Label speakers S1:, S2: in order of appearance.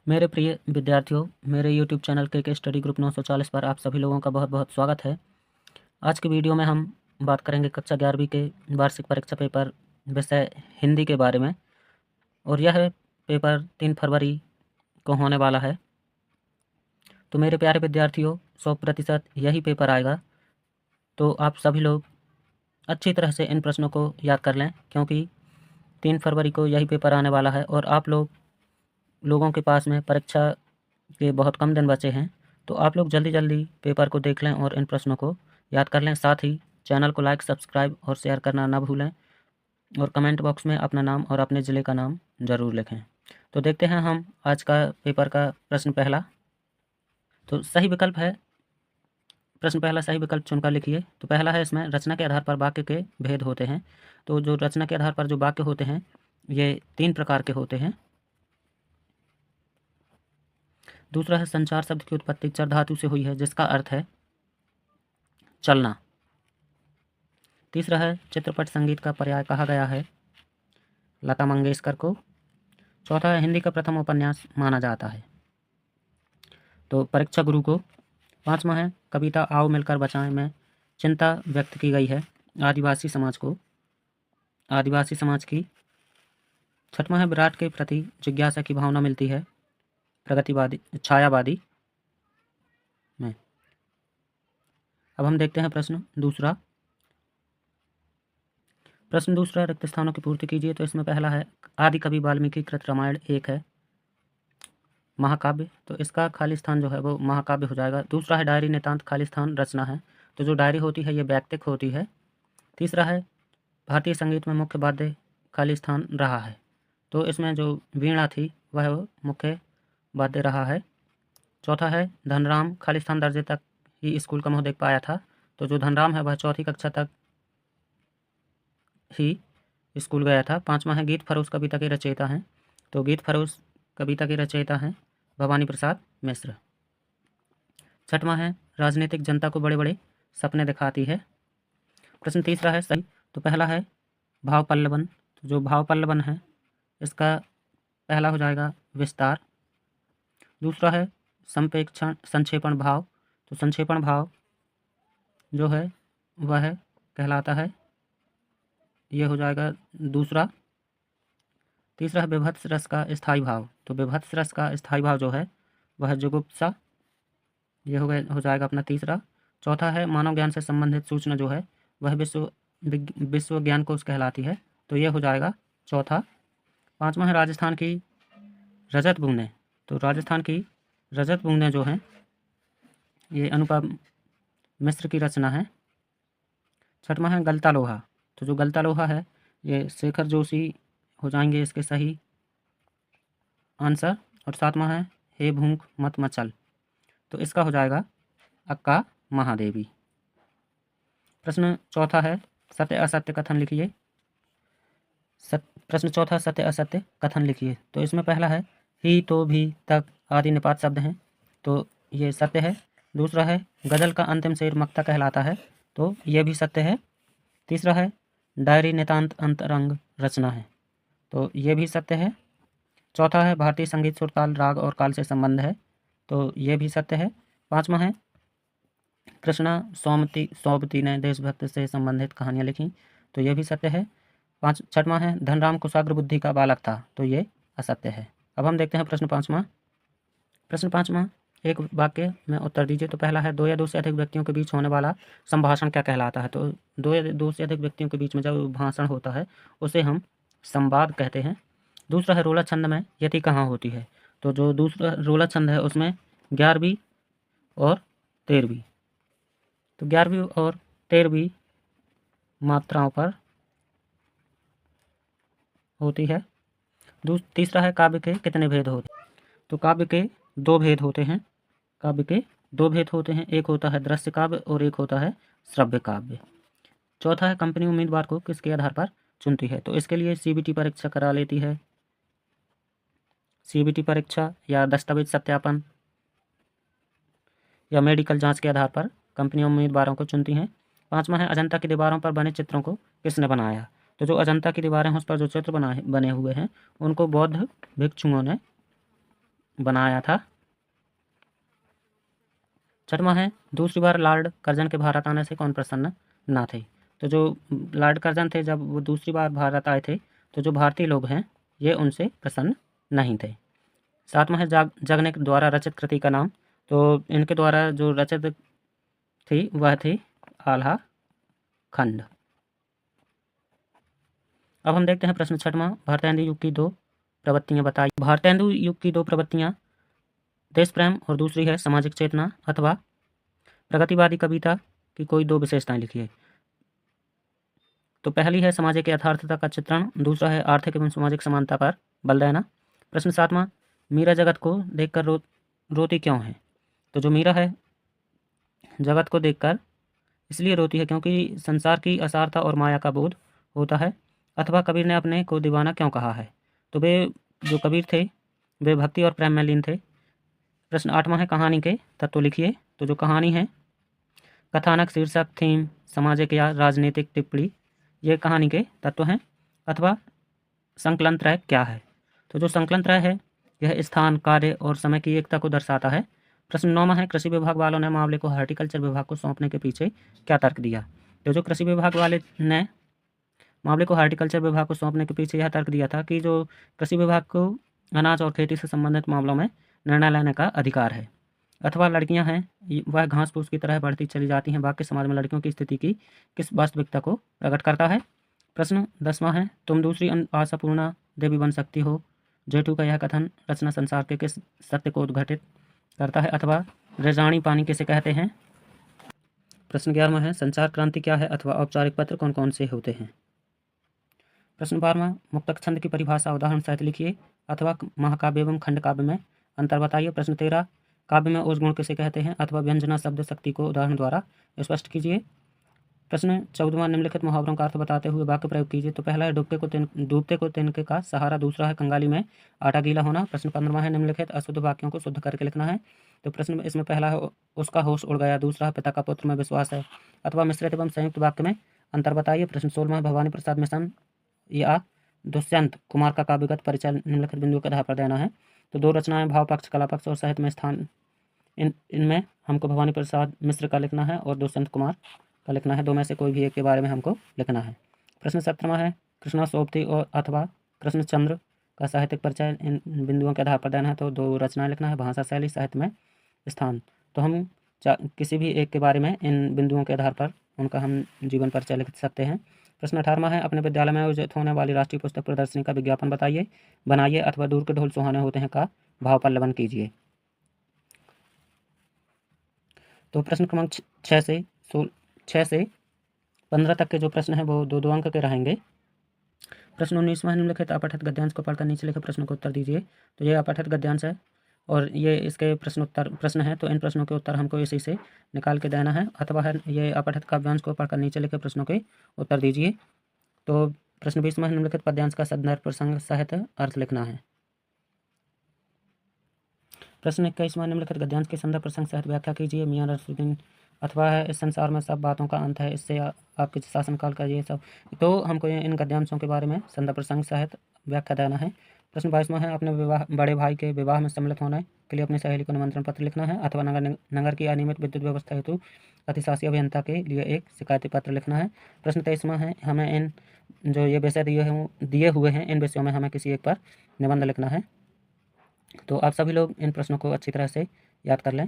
S1: मेरे प्रिय विद्यार्थियों, मेरे YouTube चैनल के स्टडी ग्रुप 940 पर आप सभी लोगों का बहुत बहुत स्वागत है। आज की वीडियो में हम बात करेंगे कक्षा 11वीं के वार्षिक परीक्षा पेपर विषय हिंदी के बारे में। और यह पेपर 3 फरवरी को होने वाला है। तो मेरे प्यारे विद्यार्थियों, 100% यही पेपर आएगा। तो आप सभी लोग अच्छी तरह से इन प्रश्नों को याद कर लें, क्योंकि 3 फरवरी को यही पेपर आने वाला है और आप लोगों के पास में परीक्षा के बहुत कम दिन बचे हैं। तो आप लोग जल्दी जल्दी पेपर को देख लें और इन प्रश्नों को याद कर लें। साथ ही चैनल को लाइक, सब्सक्राइब और शेयर करना ना भूलें और कमेंट बॉक्स में अपना नाम और अपने ज़िले का नाम ज़रूर लिखें। तो देखते हैं हम आज का पेपर का प्रश्न पहला। तो सही विकल्प है, प्रश्न पहला सही विकल्प चुनकर लिखिए। तो पहला है, इसमें रचना के आधार पर वाक्य के भेद होते हैं। तो जो रचना के आधार पर जो वाक्य होते हैं ये 3 प्रकार के होते हैं। दूसरा है, संचार शब्द की उत्पत्ति चर धातु से हुई है, जिसका अर्थ है चलना। तीसरा है, चित्रपट संगीत का पर्याय कहा गया है लता मंगेशकर को। चौथा है, हिंदी का प्रथम उपन्यास माना जाता है तो परीक्षा गुरु को। पांचवा है, कविता आओ मिलकर बचाएं में चिंता व्यक्त की गई है आदिवासी समाज की। छठवां है, विराट के प्रति जिज्ञासा की भावना मिलती है प्रगतिवादी छायावादी में। अब हम देखते हैं प्रश्न दूसरा। रिक्त स्थानों की पूर्ति कीजिए। तो इसमें पहला है, आदि कवि वाल्मीकि कृत रामायण एक है महाकाव्य, तो इसका खाली स्थान जो है वो महाकाव्य हो जाएगा। दूसरा है, डायरी नितांत खाली स्थान रचना है, तो जो डायरी होती है ये वैयक्तिक होती है। तीसरा है, भारतीय संगीत में मुख्य वाद्य खाली स्थान रहा है, तो इसमें जो वीणा थी वह मुख्य वाद्य रहा है। चौथा है, धनराम खाली स्थान दर्जे तक ही स्कूल का मुँह देख पाया था, तो जो धनराम है वह 4वीं कक्षा तक ही स्कूल गया था। पांचवा है, गीत फरोश कविता के रचयिता हैं, तो गीत फरोश कविता के रचयिता हैं भवानी प्रसाद मिश्र। छठवां है, राजनीतिक जनता को बड़े बड़े सपने दिखाती है। प्रश्न तीसरा है सही, तो पहला है भाव पल्लवन, तो जो भाव पल्लवन है इसका पहला हो जाएगा विस्तार। दूसरा है संप्रेक्षण संक्षेपण भाव, तो संक्षेपण भाव जो है वह कहलाता है, यह हो जाएगा दूसरा। तीसरा है विभत्स रस का स्थायी भाव, तो विभत्स रस का स्थायी भाव जो है वह जुगुप्सा, यह हो जाएगा अपना तीसरा। चौथा है, मानव ज्ञान से संबंधित सूचना जो है वह विश्व ज्ञान कोश कहलाती है, तो यह हो जाएगा चौथा। पांचवा है, राजस्थान की रजत बूंदें, तो राजस्थान की रजत बूंदें जो हैं ये अनुपम मिश्र की रचना है। छठवां है, गलता लोहा, तो जो गलता लोहा है ये शेखर जोशी हो जाएंगे इसके सही आंसर। और सातवां है, हे भूख मत मचल, तो इसका हो जाएगा अक्का महादेवी। प्रश्न चौथा है, सत्य असत्य कथन लिखिए। प्रश्न चौथा, सत्य असत्य कथन लिखिए। तो इसमें पहला है, ही तो भी तक आदि निपात शब्द हैं, तो ये सत्य है। दूसरा है, गजल का अंतिम शेर मक्ता कहलाता है, तो यह भी सत्य है। तीसरा है, डायरी नितांत अंतरंग रचना है, तो ये भी सत्य है। चौथा है, भारतीय संगीत सुर ताल राग और काल से संबंध है, तो ये भी सत्य है। पांचवा है, कृष्णा सोमवती ने देशभक्त से संबंधित कहानियाँ लिखी, तो ये भी सत्य है। छठवां है, धनराम कुशाग्र बुद्धि का बालक था, तो ये असत्य है। अब हम देखते हैं प्रश्न पाँचवां। एक वाक्य में उत्तर दीजिए। तो पहला है, दो या दो से अधिक व्यक्तियों के बीच होने वाला संभाषण क्या कहलाता है। तो दो से अधिक व्यक्तियों के बीच में जब भाषण होता है उसे हम संवाद कहते हैं। दूसरा है, रोला छंद में यति कहाँ होती है। तो जो दूसरा रोला छंद है उसमें 11वीं और 13वीं, तो 11वीं और 13वीं मात्राओं पर होती है। तीसरा है, काव्य के कितने भेद होते हैं। तो काव्य के 2 भेद होते हैं। एक होता है दृश्य काव्य और एक होता है श्रव्य काव्य। चौथा है, कंपनी उम्मीदवार को किसके आधार पर चुनती है। तो इसके लिए सीबीटी परीक्षा करा लेती है, सीबीटी परीक्षा या दस्तावेज सत्यापन या मेडिकल जांच के आधार पर कंपनी उम्मीदवारों को चुनती हैं। पांचवा है, अजंता की दीवारों पर बने चित्रों को किसने बनाया। तो जो अजंता की दीवारें हैं उस पर जो चित्र बने हुए हैं उनको बौद्ध भिक्षुओं ने बनाया था। छठवां है, दूसरी बार लॉर्ड कर्जन के भारत आने से कौन प्रसन्न ना थे। तो जो लॉर्ड कर्जन थे, जब वो दूसरी बार भारत आए थे, तो जो भारतीय लोग हैं ये उनसे प्रसन्न नहीं थे। सातवां है, याज्ञनिक द्वारा रचित कृति का नाम। तो इनके द्वारा जो रचित थी वह थी आल्हा खंड। अब हम देखते हैं प्रश्न छठवां, भारतेंदु युग की दो प्रवृत्तियां बताइए। भारतेंदु युग की दो प्रवृत्तियां, देश प्रेम और दूसरी है सामाजिक चेतना अथवा प्रगतिवादी कविता की कोई दो विशेषताएं लिखिए। तो पहली है सामाजिक यथार्थता का चित्रण, दूसरा है आर्थिक एवं सामाजिक समानता पर बल देना। प्रश्न सातवां, मीरा जगत को देखकर रोती क्यों है। तो जो मीरा है जगत को देखकर इसलिए रोती है क्योंकि संसार की असारता और माया का बोध होता है। अथवा कबीर ने अपने को दीवाना क्यों कहा है। तो वे जो कबीर थे वे भक्ति और प्रेम में लीन थे। प्रश्न आठवां है, कहानी के तत्व लिखिए। तो जो कहानी है, कथानक, शीर्षक, थीम, सामाजिक या राजनीतिक टिप्पणी, ये कहानी के तत्व हैं। अथवा संकलन त्रय क्या है। तो जो संकलन त्रय है यह स्थान, कार्य और समय की एकता को दर्शाता है। प्रश्न नौवां है, कृषि विभाग वालों ने मामले को हॉर्टिकल्चर विभाग को सौंपने के पीछे क्या तर्क दिया। तो जो कृषि विभाग वाले ने मामले को हॉर्टिकल्चर विभाग को सौंपने के पीछे यह तर्क दिया था कि जो कृषि विभाग को अनाज और खेती से संबंधित मामलों में निर्णय लेने का अधिकार है। अथवा लड़कियां हैं वह घास फूस की तरह बढ़ती चली जाती हैं, वाक्य समाज में लड़कियों की स्थिति की किस वास्तविकता को प्रकट करता है। प्रश्न 10वां है, तुम दूसरी आशापूर्णा देवी बन सकती हो। जेठू का यह कथन रचना संसार के किस सत्य को उद्घाटित करता है। अथवा रेजानी पानी किसे कहते हैं। प्रश्न 11वां है, संचार क्रांति क्या है। अथवा औपचारिक पत्र कौन कौन से होते हैं। प्रश्न 12वां, मुक्तक छंद की परिभाषा उदाहरण सहित लिखिए। अथवा महाकाव्य एवं खंड काव्य में अंतर बताइए। प्रश्न 13, काव्य में ओज गुण किसे कहते हैं। अथवा व्यंजना शब्द शक्ति को उदाहरण द्वारा स्पष्ट कीजिए। प्रश्न 14वां, निम्नलिखित मुहावरों का अर्थ बताते हुए वाक्य प्रयोग कीजिए। तो पहला है डूबते को तिनके का सहारा, दूसरा है कंगाली में आटा गीला होना। प्रश्न 15वां है, निम्नलिखित अशुद्ध वाक्यों को शुद्ध करके लिखना है। तो प्रश्न इसमें पहला है उसका होश उड़ गया, दूसरा है पिता का पुत्र में विश्वास है। अथवा मिश्रित एवं संयुक्त वाक्य में अंतर बताइए। प्रश्न 16वां है, भवानी प्रसाद मिशन या दुष्यंत कुमार का काव्यगत परिचय निम्नलिखित बिंदुओं के आधार पर देना है। तो दो रचनाएं भाव पक्ष, कला पक्ष और साहित्य में स्थान, इनमें हमको भवानी प्रसाद मिश्र का लिखना है और दुष्यंत कुमार का लिखना है। दो में से कोई भी एक के बारे में हमको लिखना है। प्रश्न 17वां है, कृष्णा सोबती और अथवा कृष्णचंद्र का साहित्यिक परिचय इन बिंदुओं के आधार पर देना है। तो दो रचनाएं लिखना है, भाषा शैली, साहित्य में स्थान। तो हम किसी भी एक के बारे में इन बिंदुओं के आधार पर उनका हम जीवन परिचय लिख सकते हैं। प्रश्न 18वां है, अपने विद्यालय में आयोजित होने वाली राष्ट्रीय पुस्तक प्रदर्शनी का विज्ञापन बनाइए। अथवा दूर के ढोल सुहाने होते हैं का भाव पल्लवन कीजिए। तो प्रश्न क्रमांक 6 से 15 तक के जो प्रश्न हैं वो 2-2 अंक के रहेंगे। प्रश्न 19वां, निम्नलिखित अपठित गद्यांश को पढ़कर नीचे लिखे प्रश्न को उत्तर दीजिए। तो ये अपठित गद्यांश है और ये इसके प्रश्न है। तो इन प्रश्नों के उत्तर हमको इसी से निकाल के देना है। अथवा है ये अपठित काव्यांश को पढ़कर नीचे लिखे प्रश्नों के उत्तर दीजिए। तो प्रश्न 20वां, निम्नलिखित पद्यांश का संदर्भ प्रसंग सहित अर्थ लिखना है। प्रश्न 21वां, निम्नलिखित गद्यांश के संदर्भ प्रसंग सहित व्याख्या कीजिए। मियां नसरुद्दीन अथवा है इस संसार में सब बातों का अंत है, इससे आपके शासनकाल का ये सब। तो हमको इन गद्यांशों के बारे में संदर्भ प्रसंग सहित व्याख्या देना है। प्रश्न 22वां है, अपने बड़े भाई के विवाह में सम्मिलित होने के लिए अपनी सहेली को निमंत्रण पत्र लिखना है। अथवा नगर की अनियमित विद्युत व्यवस्था हेतु अधिशासी अभियंता के लिए एक शिकायती पत्र लिखना है। प्रश्न 23वां है, हमें इन जो ये विषय दिए हुए हैं इन विषयों में हमें किसी एक पर निबंध लिखना है। तो आप सभी लोग इन प्रश्नों को अच्छी तरह से याद कर लें।